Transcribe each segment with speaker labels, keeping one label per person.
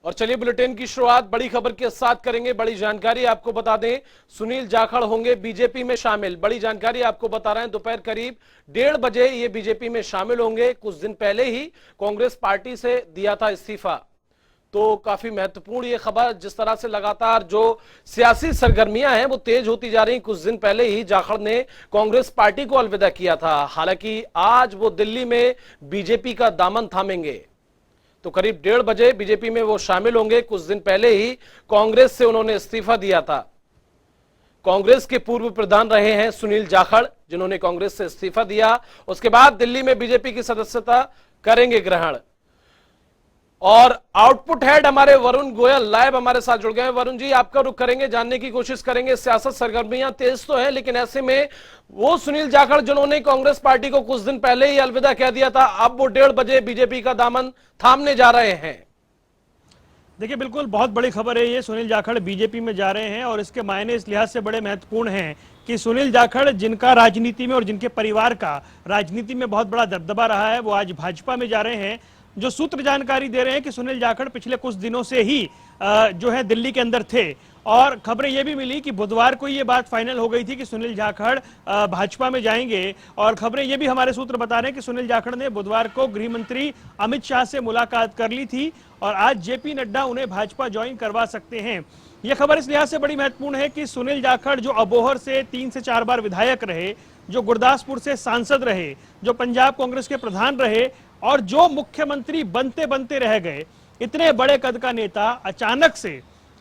Speaker 1: और चलिए बुलेटिन की शुरुआत बड़ी खबर के साथ करेंगे। बड़ी जानकारी आपको बता दें, सुनील जाखड़ होंगे बीजेपी में शामिल। बड़ी जानकारी आपको बता रहे हैं, दोपहर करीब 1:30 बजे ये बीजेपी में शामिल होंगे। कुछ दिन पहले ही कांग्रेस पार्टी से दिया था इस्तीफा, तो काफी महत्वपूर्ण ये खबर। जिस तरह से लगातार जो सियासी सरगर्मियां हैं वो तेज होती जा रही, कुछ दिन पहले ही जाखड़ ने कांग्रेस पार्टी को अलविदा किया था। हालांकि आज वो दिल्ली में बीजेपी का दामन थामेंगे, तो करीब 1:30 बजे बीजेपी में वो शामिल होंगे। कुछ दिन पहले ही कांग्रेस से उन्होंने इस्तीफा दिया था। कांग्रेस के पूर्व प्रधान रहे हैं सुनील जाखड़, जिन्होंने कांग्रेस से इस्तीफा दिया। उसके बाद दिल्ली में बीजेपी की सदस्यता करेंगे ग्रहण। और आउटपुट हेड हमारे वरुण गोयल लाइव हमारे साथ जुड़ गए हैं। वरुण जी, आपका रुख करेंगे, जानने की कोशिश करेंगे। सियासत सरगर्मियां तेज तो है, लेकिन ऐसे में वो सुनील जाखड़ जिन्होंने कांग्रेस पार्टी को कुछ दिन पहले ही अलविदा कह दिया था, अब वो 1:30 बजे बीजेपी का दामन थामने जा रहे हैं।
Speaker 2: देखिए, बिल्कुल बहुत बड़ी खबर है ये। सुनील जाखड़ बीजेपी में जा रहे हैं और इसके मायने इस लिहाज से बड़े महत्वपूर्ण हैं कि सुनील जाखड़, जिनका राजनीति में और जिनके परिवार का राजनीति में बहुत बड़ा दबदबा रहा है, वो आज भाजपा में जा रहे हैं। जो सूत्र जानकारी दे रहे हैं कि सुनील जाखड़ पिछले कुछ दिनों से ही जो है दिल्ली के अंदर थे, और खबरें ये भी मिली कि बुधवार को ये बात फाइनल हो गई थी कि सुनील जाखड़ भाजपा में जाएंगे। और खबरें ये भी हमारे सूत्र बता रहे हैं कि सुनील जाखड़ ने बुधवार को गृह मंत्री अमित शाह से मुलाकात कर ली थी और आज जेपी नड्डा उन्हें भाजपा ज्वाइन करवा सकते हैं। यह खबर इस लिहाज से बड़ी महत्वपूर्ण है कि सुनील जाखड़, जो अबोहर से 3 से 4 बार विधायक रहे, जो गुरदासपुर से सांसद रहे, जो पंजाब कांग्रेस के प्रधान रहे और जो मुख्यमंत्री बनते बनते रह गए, इतने बड़े कद का नेता अचानक से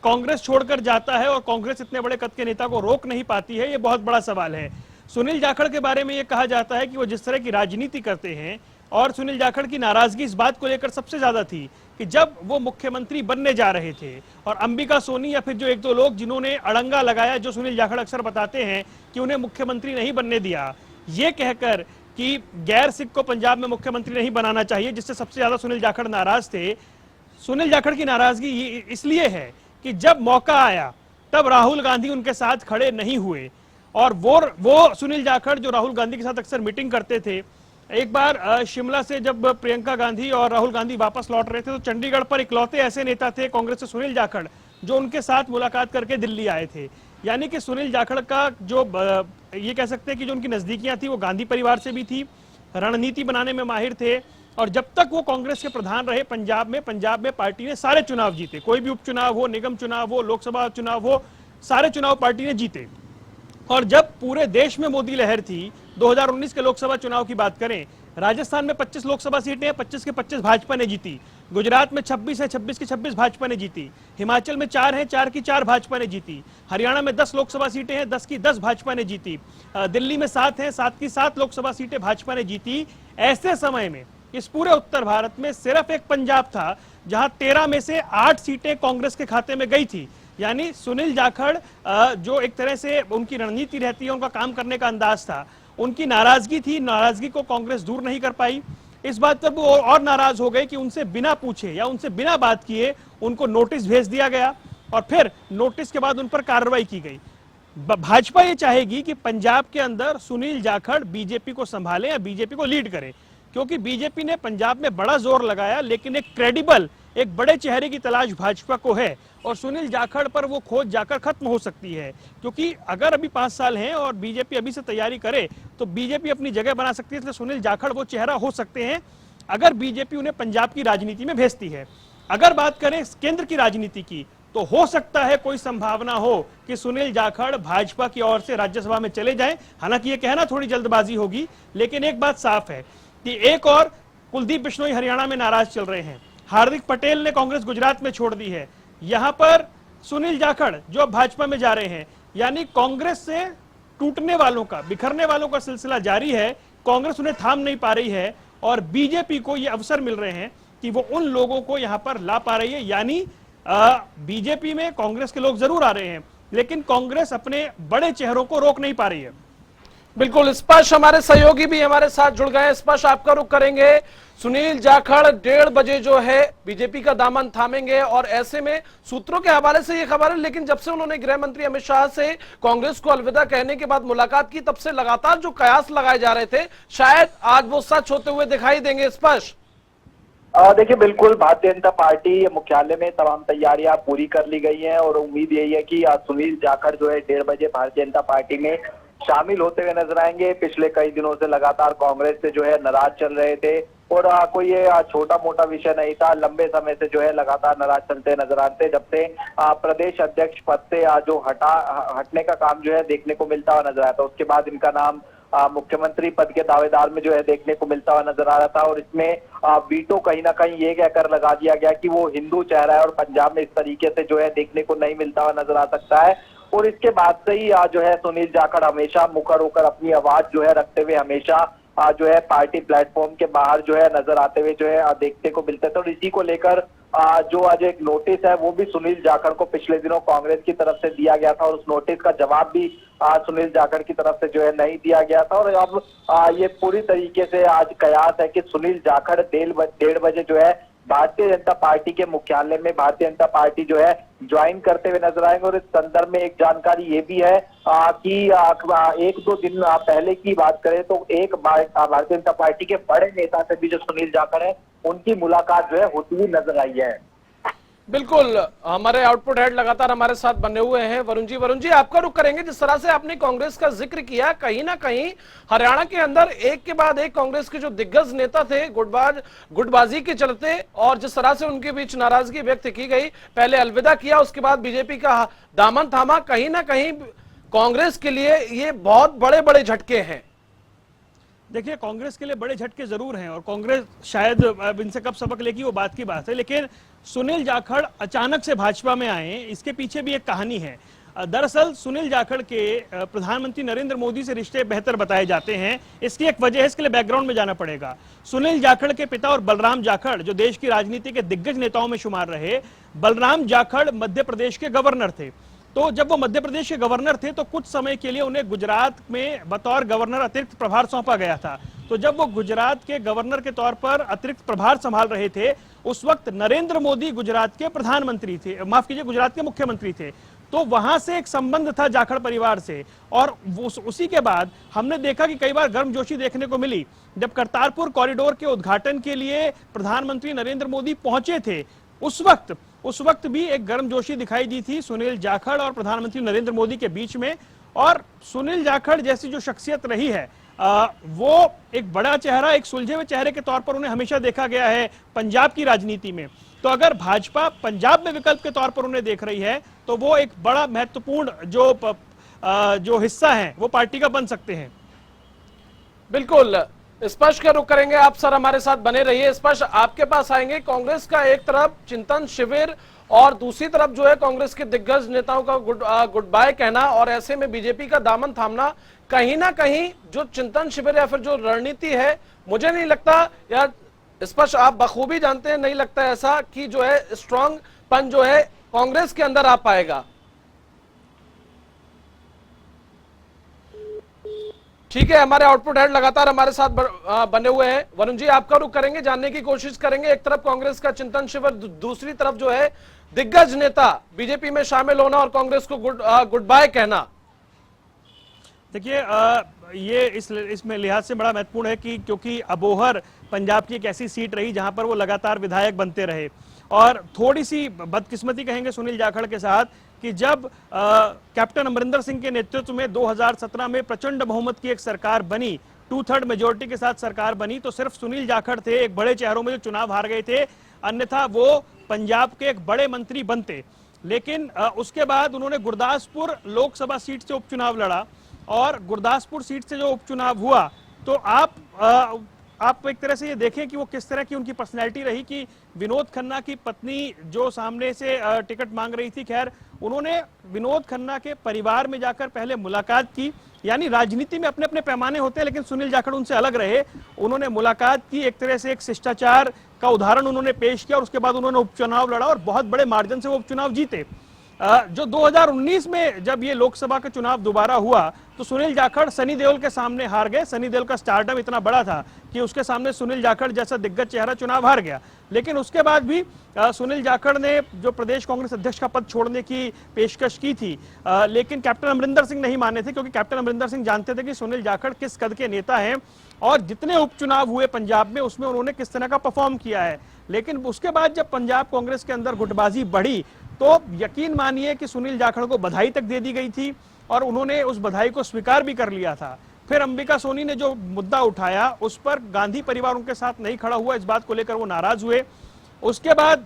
Speaker 2: कांग्रेस छोड़कर जाता है और कांग्रेस इतने बड़े कद के नेता को रोक नहीं पाती है, ये बहुत बड़ा सवाल है। सुनील जाखड़ के बारे में यह कहा जाता है कि वो जिस तरह की राजनीति करते हैं, और सुनील जाखड़ की नाराजगी इस बात को लेकर सबसे ज्यादा थी कि जब वो मुख्यमंत्री बनने जा रहे थे और अंबिका सोनी या फिर जो 1-2 लोग जिन्होंने अड़ंगा लगाया, जो सुनील जाखड़ अक्सर बताते हैं कि उन्हें मुख्यमंत्री नहीं बनने दिया, ये कहकर कि गैर सिख को पंजाब में मुख्यमंत्री नहीं बनाना चाहिए, जिससे सबसे ज्यादा सुनील जाखड़ नाराज थे। सुनील जाखड़ की नाराजगी इसलिए है कि जब मौका आया तब राहुल गांधी उनके साथ खड़े नहीं हुए, और वो सुनील जाखड़ जो राहुल गांधी के साथ अक्सर मीटिंग करते थे, एक बार शिमला से जब प्रियंका गांधी और राहुल गांधी वापस लौट रहे थे, तो चंडीगढ़ पर इकलौते ऐसे नेता थे कांग्रेस से सुनील जाखड़ जो उनके साथ मुलाकात करके दिल्ली आए थे। यानी कि सुनील जाखड़ का जो ये कह सकते हैं कि जो उनकी नजदीकियां थी वो गांधी परिवार से भी थी, रणनीति बनाने में माहिर थे, और जब तक वो कांग्रेस के प्रधान रहे पंजाब में पार्टी ने सारे चुनाव जीते। कोई भी उपचुनाव हो, निगम चुनाव हो, लोकसभा चुनाव हो, सारे चुनाव पार्टी ने जीते। और जब पूरे देश में मोदी लहर थी, 2019 के लोकसभा चुनाव की बात करें, राजस्थान में 25 लोकसभा सीटें हैं, 25 के 25 भाजपा ने जीती। गुजरात में 26 है, 26 की 26 भाजपा ने जीती। हिमाचल में 4 है, 4 की 4 भाजपा ने जीती। हरियाणा में 10 लोकसभा सीटें हैं, 10 की 10 भाजपा ने जीती। दिल्ली में 7 है, 7 की 7 लोकसभा सीटें भाजपा ने जीती। ऐसे समय में इस पूरे उत्तर भारत में सिर्फ एक पंजाब था जहां 13 में से 8 सीटें कांग्रेस के खाते में गई थी। यानी सुनील जाखड़, जो एक तरह से उनकी रणनीति रहती है, उनका काम करने का अंदाज था, उनकी नाराजगी थी, नाराजगी को कांग्रेस दूर नहीं कर पाई। इस बात पर वो और नाराज हो गए कि उनसे बिना पूछे या उनसे बिना बात किए उनको नोटिस भेज दिया गया, और फिर नोटिस के बाद उन पर कार्रवाई की गई। भाजपा ये चाहेगी कि पंजाब के अंदर सुनील जाखड़ बीजेपी को संभाले या बीजेपी को लीड करे, क्योंकि बीजेपी ने पंजाब में बड़ा जोर लगाया, लेकिन एक क्रेडिबल, एक बड़े चेहरे की तलाश भाजपा को है, और सुनील जाखड़ पर वो खोज जाकर खत्म हो सकती है। क्योंकि अगर अभी 5 साल हैं और बीजेपी अभी से तैयारी करे तो बीजेपी अपनी जगह बना सकती है, इसलिए सुनील जाखड़ वो चेहरा हो सकते हैं अगर बीजेपी उन्हें पंजाब की राजनीति में भेजती है। अगर बात करें केंद्र की राजनीति की, तो हो सकता है कोई संभावना हो कि सुनील जाखड़ भाजपा की ओर से राज्यसभा में चले जाएं। हालांकि ये कहना थोड़ी जल्दबाजी होगी, लेकिन एक बात साफ है कि एक और कुलदीप बिश्नोई हरियाणा में नाराज चल रहे हैं, हार्दिक पटेल ने कांग्रेस गुजरात में छोड़ दी है, यहां पर सुनील जाखड़ जो अब भाजपा में जा रहे हैं, यानी कांग्रेस से टूटने वालों का, बिखरने वालों का सिलसिला जारी है। कांग्रेस उन्हें थाम नहीं पा रही है और बीजेपी को ये अवसर मिल रहे हैं कि वो उन लोगों को यहां पर ला पा रही है। यानी बीजेपी में कांग्रेस के लोग जरूर आ रहे हैं, लेकिन कांग्रेस अपने बड़े चेहरों को रोक नहीं पा रही है।
Speaker 1: बिल्कुल स्पष्ट, हमारे सहयोगी भी हमारे साथ जुड़ गए हैं। स्पष्ट, आपका रुख करेंगे। सुनील जाखड़ 1:30 बजे जो है बीजेपी का दामन थामेंगे, और ऐसे में सूत्रों के हवाले से ये खबर है, लेकिन जब से उन्होंने गृह मंत्री अमित शाह से कांग्रेस को अलविदा कहने के बाद मुलाकात की, तब से लगातार जो कयास लगाए जा रहे थे, शायद आज वो सच होते हुए दिखाई देंगे। स्पष्ट,
Speaker 3: देखिए, बिल्कुल भारतीय जनता पार्टी मुख्यालय में तमाम तैयारियां पूरी कर ली गई हैं और उम्मीद यही है कि सुनील जाखड़ जो है 1:30 बजे भारतीय जनता पार्टी में शामिल होते हुए नजर आएंगे। पिछले कई दिनों से लगातार कांग्रेस से जो है नाराज चल रहे थे और कोई ये छोटा मोटा विषय नहीं था। लंबे समय से जो है लगातार नाराज चलते नजर आते, जब से प्रदेश अध्यक्ष पद से जो हटने का काम जो है देखने को मिलता हुआ नजर आया था। उसके बाद इनका नाम मुख्यमंत्री पद के दावेदार में जो है देखने को मिलता हुआ नजर आ रहा था और इसमें वीटो कहीं ना कहीं ये कहकर लगा दिया गया कि वो हिंदू चेहरा है और पंजाब में इस तरीके से जो है देखने को नहीं मिलता हुआ नजर आ सकता है। और इसके बाद से ही जो है सुनील जाखड़ हमेशा मुखर होकर अपनी आवाज जो है रखते हुए हमेशा जो है पार्टी प्लेटफॉर्म के बाहर जो है नजर आते हुए जो है देखने को मिलते थे। और इसी को लेकर जो आज एक नोटिस है वो भी सुनील जाखड़ को पिछले दिनों कांग्रेस की तरफ से दिया गया था और उस नोटिस का जवाब भी सुनील जाखड़ की तरफ से जो है नहीं दिया गया था। और अब ये पूरी तरीके से आज कयास है कि सुनील जाखड़ 1:30 बजे जो है भारतीय जनता पार्टी के मुख्यालय में भारतीय जनता पार्टी जो है ज्वाइन करते हुए नजर आएंगे। और इस संदर्भ में एक जानकारी ये भी है कि 1-2 दिन पहले की बात करें तो एक भारतीय जनता पार्टी के बड़े नेता से भी जो सुनील जाखड़ है उनकी मुलाकात जो है होती हुई नजर आई है।
Speaker 1: बिल्कुल, हमारे आउटपुट हेड लगातार हमारे साथ बने हुए हैं वरुण जी आपका रुख करेंगे। जिस तरह से आपने कांग्रेस का जिक्र किया, कहीं ना कहीं हरियाणा के अंदर एक के बाद एक कांग्रेस के जो दिग्गज नेता थे गुटबाजी के चलते और जिस तरह से उनके बीच नाराजगी व्यक्त की गई, पहले अलविदा किया, उसके बाद बीजेपी का दामन थामा, कहीं ना कहीं कांग्रेस के लिए ये बहुत बड़े बड़े झटके हैं।
Speaker 2: देखिए, कांग्रेस के लिए बड़े झटके जरूर हैं और कांग्रेस शायद इनसे कब सबक लेगी वो बात की बात है, लेकिन सुनील जाखड़ अचानक से भाजपा में आए, इसके पीछे भी एक कहानी है। दरअसल सुनील जाखड़ के प्रधानमंत्री नरेंद्र मोदी से रिश्ते बेहतर बताए जाते हैं। इसकी एक वजह है, इसके लिए बैकग्राउंड में जाना पड़ेगा। सुनील जाखड़ के पिता और बलराम जाखड़ जो देश की राजनीति के दिग्गज नेताओं में शुमार रहे। बलराम जाखड़ मध्य प्रदेश के गवर्नर थे, तो जब वो मध्य प्रदेश के गवर्नर थे तो कुछ समय के लिए उन्हें गुजरात में बतौर गवर्नर अतिरिक्त प्रभार सौंपा गया था। तो जब वो गुजरात के गवर्नर के तौर पर अतिरिक्त प्रभार संभाल रहे थे, उस वक्त नरेंद्र मोदी गुजरात के प्रधानमंत्री थे, माफ कीजिए गुजरात के मुख्यमंत्री थे। तो वहां से एक संबंध था जाखड़ परिवार से। और उसी के बाद हमने देखा कि कई बार गर्मजोशी देखने को मिली। जब करतारपुर कॉरिडोर के उद्घाटन के लिए प्रधानमंत्री नरेंद्र मोदी पहुंचे थे, उस वक्त भी एक गर्मजोशी दिखाई दी थी सुनील जाखड़ और प्रधानमंत्री नरेंद्र मोदी के बीच में। और सुनील जाखड़ जैसी जो शख्सियत रही है, वो एक बड़ा चेहरा, एक सुलझे हुए चेहरे के तौर पर उन्हें हमेशा देखा गया है पंजाब की राजनीति में। तो अगर भाजपा पंजाब में विकल्प के तौर पर उन्हें देख रही है तो वो एक बड़ा महत्वपूर्ण जो हिस्सा है वो पार्टी का बन सकते हैं।
Speaker 1: बिल्कुल, स्पर्श का रुख करेंगे आप सर, हमारे साथ बने रहिए। स्पर्श, आपके पास आएंगे। कांग्रेस का एक तरफ चिंतन शिविर और दूसरी तरफ जो है कांग्रेस के दिग्गज नेताओं का गुड बाय कहना, और ऐसे में बीजेपी का दामन थामना। कहीं ना कहीं जो चिंतन शिविर या फिर जो रणनीति है, मुझे नहीं लगता, या स्पर्श आप बखूबी जानते हैं, नहीं लगता ऐसा कि जो है स्ट्रॉन्ग पन जो है कांग्रेस के अंदर आ पाएगा। ठीक है, हमारे आउटपुट हेड लगातार हमारे साथ बने हुए हैं। वरुण जी आपका रुख करेंगे, जानने की कोशिश करेंगे। एक तरफ कांग्रेस का चिंतन शिविर, दूसरी तरफ जो है दिग्गज नेता बीजेपी में शामिल होना और कांग्रेस को गुड बाय कहना।
Speaker 2: देखिए, ये इसमें लिहाज से बड़ा महत्वपूर्ण है कि क्योंकि अबोहर पंजाब की एक ऐसी सीट रही जहां पर वो लगातार विधायक बनते रहे। और थोड़ी सी बदकिस्मती कहेंगे सुनील जाखड़ के साथ कि जब कैप्टन अमरिंदर सिंह के नेतृत्व में 2017 में प्रचंड बहुमत की एक सरकार बनी, 2/3 मेजोरिटी के साथ सरकार बनी, तो सिर्फ सुनील जाखड़ थे एक बड़े चेहरों में जो चुनाव हार गए थे, अन्यथा वो पंजाब के एक बड़े मंत्री बनते। लेकिन उसके बाद उन्होंने गुरदासपुर लोकसभा सीट से उपचुनाव लड़ा और गुरदासपुर सीट से जो उपचुनाव हुआ, तो आप एक तरह से ये देखें कि वो किस तरह की उनकी पर्सनैलिटी रही कि विनोद खन्ना की पत्नी जो सामने से टिकट मांग रही थी, खैर उन्होंने विनोद खन्ना के परिवार में जाकर पहले मुलाकात की। यानी राजनीति में अपने अपने पैमाने होते हैं, लेकिन सुनील जाखड़ उनसे अलग रहे। उन्होंने मुलाकात की, एक तरह से एक शिष्टाचार का उदाहरण उन्होंने पेश किया और उसके बाद उन्होंने उपचुनाव लड़ा और बहुत बड़े मार्जिन से वो उपचुनाव जीते। जो 2019 में जब ये लोकसभा का चुनाव दोबारा हुआ तो सुनील जाखड़ सनी देओल के सामने हार गए। सनी देओल का स्टारडम इतना बड़ा था कि उसके सामने सुनील जाखड़ जैसा दिग्गज चेहरा चुनाव हार गया। लेकिन उसके बाद भी सुनील जाखड़ ने जो प्रदेश कांग्रेस अध्यक्ष का पद छोड़ने की पेशकश की थी, लेकिन कैप्टन अमरिंदर सिंह नहीं माने थे, क्योंकि कैप्टन अमरिंदर सिंह जानते थे कि सुनील जाखड़ किस कद के नेता हैं और जितने उपचुनाव हुए पंजाब में उसमें उन्होंने किस तरह का परफॉर्म किया है। लेकिन उसके बाद जब पंजाब कांग्रेस के अंदर गुटबाजी बढ़ी तो यकीन मानिए कि सुनील जाखड़ को बधाई तक दे दी गई थी और उन्होंने उस बधाई को स्वीकार भी कर लिया था। फिर अंबिका सोनी ने जो मुद्दा उठाया उस पर गांधी परिवार उनके साथ नहीं खड़ा हुआ, इस बात को लेकर वो नाराज हुए। उसके बाद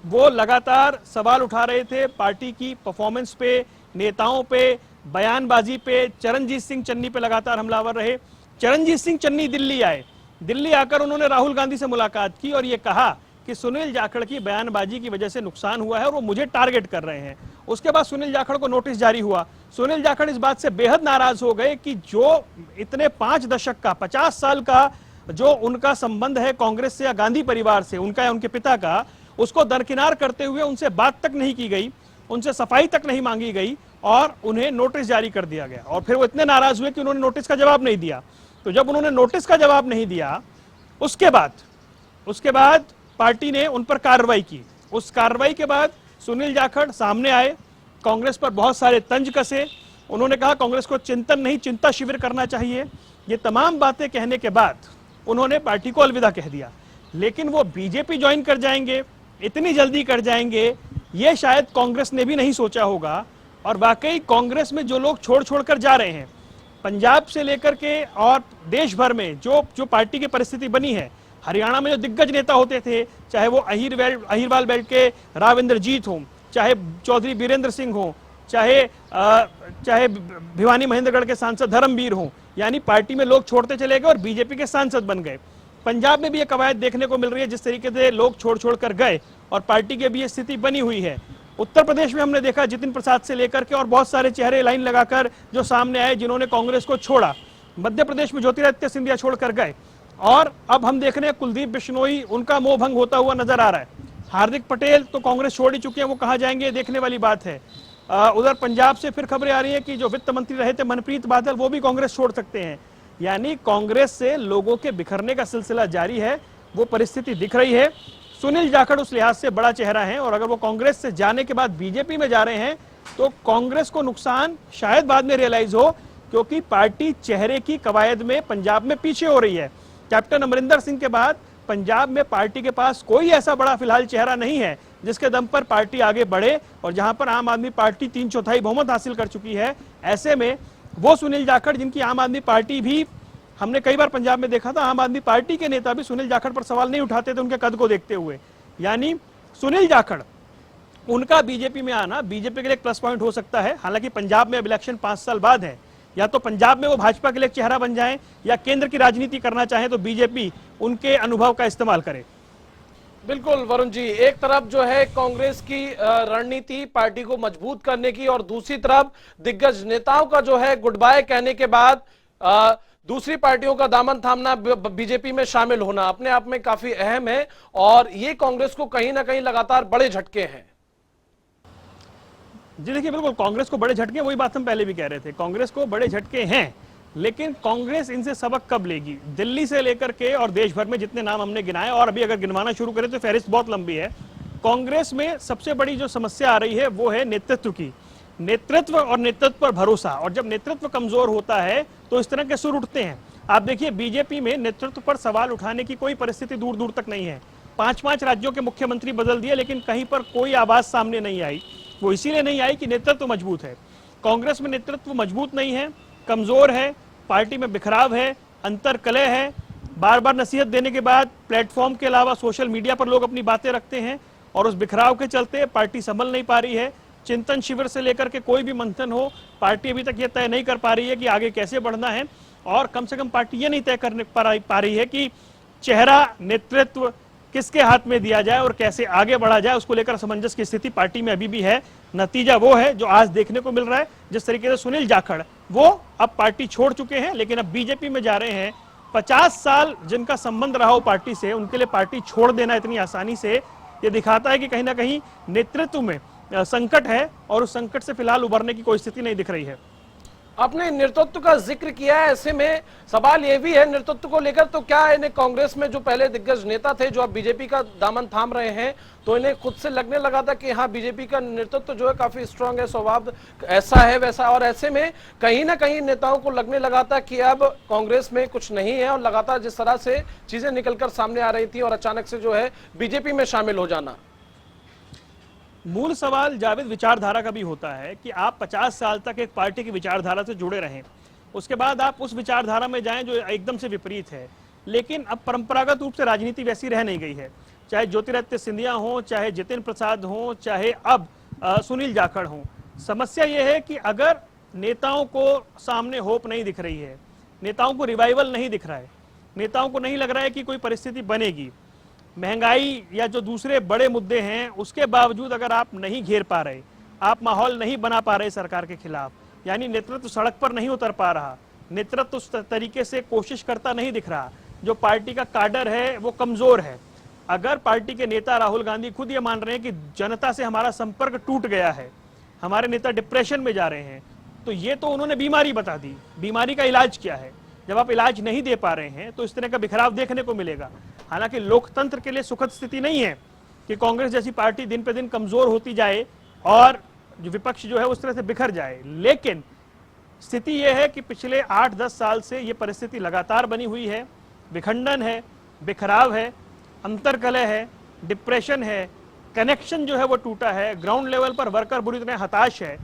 Speaker 2: वो लगातार सवाल उठा रहे थे पार्टी की परफॉर्मेंस पे, नेताओं पे, बयानबाजी पे। चरणजीत सिंह चन्नी पे लगातार हमलावर रहे। चरणजीत सिंह चन्नी दिल्ली आए, दिल्ली आकर उन्होंने राहुल गांधी से मुलाकात की और ये कहा कि सुनील जाखड़ की बयानबाजी की वजह से नुकसान हुआ है और वो मुझे टारगेट कर रहे हैं। उसके बाद सुनील जाखड़ को नोटिस जारी हुआ। सुनील जाखड़ इस बात से बेहद नाराज हो गए कि जो इतने 5 दशक का, 50 साल का जो उनका संबंध है कांग्रेस से या गांधी परिवार से, उनका या उनके पिता का, उसको दरकिनार करते हुए उनसे बात तक नहीं की गई, उनसे सफाई तक नहीं मांगी गई और उन्हें नोटिस जारी कर दिया गया। और फिर वो इतने नाराज हुए कि उन्होंने नोटिस का जवाब नहीं दिया। तो जब उन्होंने नोटिस का जवाब नहीं दिया उसके बाद पार्टी ने उन पर कार्रवाई की। उस कार्रवाई के बाद सुनील जाखड़ सामने आए, कांग्रेस पर बहुत सारे तंज कसे। उन्होंने कहा कांग्रेस को चिंतन नहीं चिंता शिविर करना चाहिए। ये तमाम बातें कहने के बाद उन्होंने पार्टी को अलविदा कह दिया। लेकिन वो बीजेपी ज्वाइन कर जाएंगे, इतनी जल्दी कर जाएंगे, ये शायद कांग्रेस ने भी नहीं सोचा होगा। और वाकई कांग्रेस में जो लोग छोड़ छोड़ कर जा रहे हैं, पंजाब से लेकर के और देश भर में जो पार्टी की परिस्थिति बनी है, हरियाणा में जो दिग्गज नेता होते थे, चाहे वो अहिरवाल बेल्ट के राव इंद्रजीत हों, चाहे चौधरी बीरेंद्र सिंह हों, चाहे भिवानी महेंद्रगढ़ के सांसद धर्मवीर हों, यानी पार्टी में लोग छोड़ते चले गए और बीजेपी के सांसद बन गए। पंजाब में भी ये कवायद देखने को मिल रही है, जिस तरीके से लोग छोड़ छोड़ कर गए और पार्टी की भी ये स्थिति बनी हुई है। उत्तर प्रदेश में हमने देखा जितिन प्रसाद से लेकर के और बहुत सारे चेहरे लाइन लगाकर जो सामने आए जिन्होंने कांग्रेस को छोड़ा। मध्य प्रदेश में ज्योतिरादित्य सिंधिया छोड़कर गए और अब हम देख रहे हैं कुलदीप बिश्नोई, उनका मोह भंग होता हुआ नजर आ रहा है। हार्दिक पटेल तो कांग्रेस छोड़ ही चुके हैं, वो कहां जाएंगे देखने वाली बात है। उधर पंजाब से फिर खबरें आ रही है कि जो वित्त मंत्री रहे थे मनप्रीत बादल, वो भी कांग्रेस छोड़ सकते हैं। यानी कांग्रेस से लोगों के बिखरने का सिलसिला जारी है, वो परिस्थिति दिख रही है। सुनील जाखड़ उस लिहाज से बड़ा चेहरा है और अगर वो कांग्रेस से जाने के बाद बीजेपी में जा रहे हैं तो कांग्रेस को नुकसान शायद बाद में रियलाइज हो, क्योंकि पार्टी चेहरे की कवायद में पंजाब में पीछे हो रही है। कैप्टन अमरिंदर सिंह के बाद पंजाब में पार्टी के पास कोई ऐसा बड़ा फिलहाल चेहरा नहीं है जिसके दम पर पार्टी आगे बढ़े, और जहां पर आम आदमी पार्टी 3/4 बहुमत हासिल कर चुकी है, ऐसे में वो सुनील जाखड़, जिनकी आम आदमी पार्टी भी, हमने कई बार पंजाब में देखा था, आम आदमी पार्टी के नेता भी सुनील जाखड़ पर सवाल नहीं उठाते थे उनके कद को देखते हुए। यानी सुनील जाखड़, उनका बीजेपी में आना बीजेपी के लिए एक प्लस पॉइंट हो सकता है। हालांकि पंजाब में अब इलेक्शन 5 साल बाद है, या तो पंजाब में वो भाजपा के लिए चेहरा बन जाएं या केंद्र की राजनीति करना चाहे तो बीजेपी उनके अनुभव का इस्तेमाल करे।
Speaker 1: बिल्कुल वरुण जी, एक तरफ जो है कांग्रेस की रणनीति पार्टी को मजबूत करने की और दूसरी तरफ दिग्गज नेताओं का जो है गुड बाय कहने के बाद दूसरी पार्टियों का दामन थामना, बीजेपी में शामिल होना अपने आप में काफी अहम है और ये कांग्रेस को कहीं ना कहीं लगातार बड़े झटके हैं।
Speaker 2: जी देखिए, बिल्कुल कांग्रेस को बड़े झटके, वही बात हम पहले भी कह रहे थे, कांग्रेस को बड़े झटके हैं, लेकिन कांग्रेस इनसे सबक कब लेगी? दिल्ली से लेकर के और देश भर में जितने नाम हमने गिनाए और अभी अगर गिनवाना शुरू करें तो फहरिस्त बहुत लंबी है। कांग्रेस में सबसे बड़ी जो समस्या आ रही है वो है नेतृत्व की, नेतृत्व और नेतृत्व पर भरोसा। और जब नेतृत्व कमजोर होता है तो इस तरह के सुर उठते हैं। आप देखिए बीजेपी में नेतृत्व पर सवाल उठाने की कोई परिस्थिति दूर दूर तक नहीं है। 5-5 राज्यों के मुख्यमंत्री बदल दिए लेकिन कहीं पर कोई आवाज सामने नहीं आई। वो इसीलिए नहीं आई कि नेतृत्व मजबूत है। कांग्रेस में नेतृत्व मजबूत नहीं है, कमजोर है, पार्टी में बिखराव है, अंतर कलह है। बार बार नसीहत देने के बाद प्लेटफॉर्म के अलावा सोशल मीडिया पर लोग अपनी बातें रखते हैं और उस बिखराव के चलते पार्टी संभल नहीं पा रही है। चिंतन शिविर से लेकर के कोई भी मंथन हो, पार्टी अभी तक ये तय नहीं कर पा रही है कि आगे कैसे बढ़ना है, और कम से कम पार्टी ये नहीं तय करने पा रही है कि चेहरा, नेतृत्व किसके हाथ में दिया जाए और कैसे आगे बढ़ा जाए। उसको लेकर असमंजस की स्थिति पार्टी में अभी भी है। नतीजा वो है जो आज देखने को मिल रहा है। जिस तरीके से सुनील जाखड़ वो अब पार्टी छोड़ चुके हैं लेकिन अब बीजेपी में जा रहे हैं। 50 साल जिनका संबंध रहा हो पार्टी से, उनके लिए पार्टी छोड़ देना इतनी आसानी से, ये दिखाता है कि कहीं ना कहीं नेतृत्व में संकट है और उस संकट से फिलहाल उभरने की कोई स्थिति नहीं दिख रही है।
Speaker 1: आपने नेतृत्व का जिक्र किया है, ऐसे में सवाल यह भी है नेतृत्व को लेकर, तो क्या इन्हें कांग्रेस में जो पहले दिग्गज नेता थे जो अब बीजेपी का दामन थाम रहे हैं, तो इन्हें खुद से लगने लगा था कि हाँ बीजेपी का नेतृत्व जो है काफी स्ट्रांग है, स्वभाव ऐसा है वैसा, और ऐसे में कहीं ना कहीं नेताओं को लगने लगा था कि अब कांग्रेस में कुछ नहीं है, और लगातार जिस तरह से चीजें निकलकर सामने आ रही थी और अचानक से जो है बीजेपी में शामिल हो जाना।
Speaker 2: मूल सवाल जावेद विचारधारा का भी होता है कि आप 50 साल तक एक पार्टी की विचारधारा से जुड़े रहें, उसके बाद आप उस विचारधारा में जाएं जो एकदम से विपरीत है। लेकिन अब परंपरागत रूप से राजनीति वैसी रह नहीं गई है, चाहे ज्योतिरादित्य सिंधिया हो, चाहे जितिन प्रसाद हो, चाहे अब सुनील जाखड़ हो। समस्या यह है कि अगर नेताओं को सामने होप नहीं दिख रही है, नेताओं को रिवाइवल नहीं दिख रहा है, नेताओं को नहीं लग रहा है कि कोई परिस्थिति बनेगी, महंगाई या जो दूसरे बड़े मुद्दे हैं उसके बावजूद अगर आप नहीं घेर पा रहे, आप माहौल नहीं बना पा रहे सरकार के खिलाफ, यानी नेतृत्व सड़क पर नहीं उतर पा रहा, नेतृत्व उस तरीके से कोशिश करता नहीं दिख रहा, जो पार्टी का काडर है वो कमजोर है। अगर पार्टी के नेता राहुल गांधी खुद ये मान रहे हैं कि जनता से हमारा संपर्क टूट गया है, हमारे नेता डिप्रेशन में जा रहे हैं, तो ये तो उन्होंने बीमारी बता दी। बीमारी का इलाज क्या है? जब आप इलाज नहीं दे पा रहे हैं तो इस तरह का बिखराव देखने को मिलेगा। हालांकि लोकतंत्र के लिए सुखद स्थिति नहीं है कि कांग्रेस जैसी पार्टी दिन पे दिन कमजोर होती जाए और जो विपक्ष जो है उस तरह से बिखर जाए, लेकिन स्थिति यह है कि पिछले 8-10 साल से ये परिस्थिति लगातार बनी हुई है। विखंडन है, बिखराव है, अंतरकलह है, डिप्रेशन है, कनेक्शन जो है वो टूटा है, ग्राउंड लेवल पर वर्कर बुरी तरह हताश है।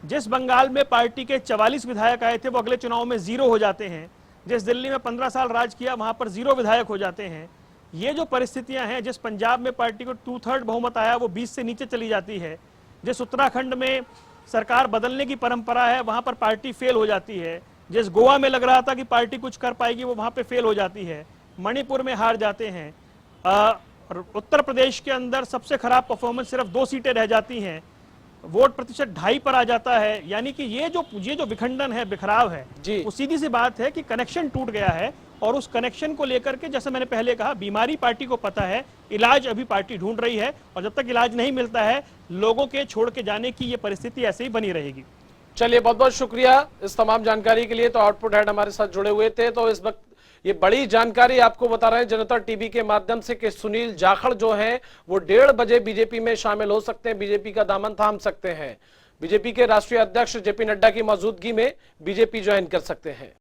Speaker 2: जिस बंगाल में पार्टी के 44 विधायक आए थे वो अगले चुनाव में 0 हो जाते हैं, जिस दिल्ली में 15 साल राज किया वहां पर 0 विधायक हो जाते हैं। ये जो परिस्थितियां हैं, जिस पंजाब में पार्टी को 2/3 बहुमत आया वो 20 से नीचे चली जाती है, जिस उत्तराखंड में सरकार बदलने की परंपरा है वहां पर पार्टी फेल हो जाती है, जिस गोवा में लग रहा था कि पार्टी कुछ कर पाएगी वो वहां पे फेल हो जाती है, मणिपुर में हार जाते हैं, उत्तर प्रदेश के अंदर सबसे खराब परफॉर्मेंस सिर्फ 2 सीटें रह जाती हैं, वोट प्रतिशत 2.5 पर आ जाता है। यानी कि ये जो विखंडन है, बिखराव है, वो सीधी सी बात है कि कनेक्शन टूट गया है। और उस कनेक्शन को लेकर के जैसे मैंने पहले कहा, बीमारी पार्टी को पता है, इलाज अभी पार्टी ढूंढ रही है, और जब तक इलाज नहीं मिलता है लोगों के छोड़ के जाने की ये परिस्थिति ऐसे ही बनी रहेगी।
Speaker 1: चलिए, बहुत बहुत शुक्रिया इस तमाम जानकारी के लिए। तो आउटपुट हेड हमारे साथ जुड़े हुए थे। तो इस वक्त ये बड़ी जानकारी आपको बता रहे हैं जनता टीवी के माध्यम से कि सुनील जाखड़ जो हैं वो 1:30 बजे बीजेपी में शामिल हो सकते हैं, बीजेपी का दामन थाम सकते हैं, बीजेपी के राष्ट्रीय अध्यक्ष जेपी नड्डा की मौजूदगी में बीजेपी ज्वाइन कर सकते हैं।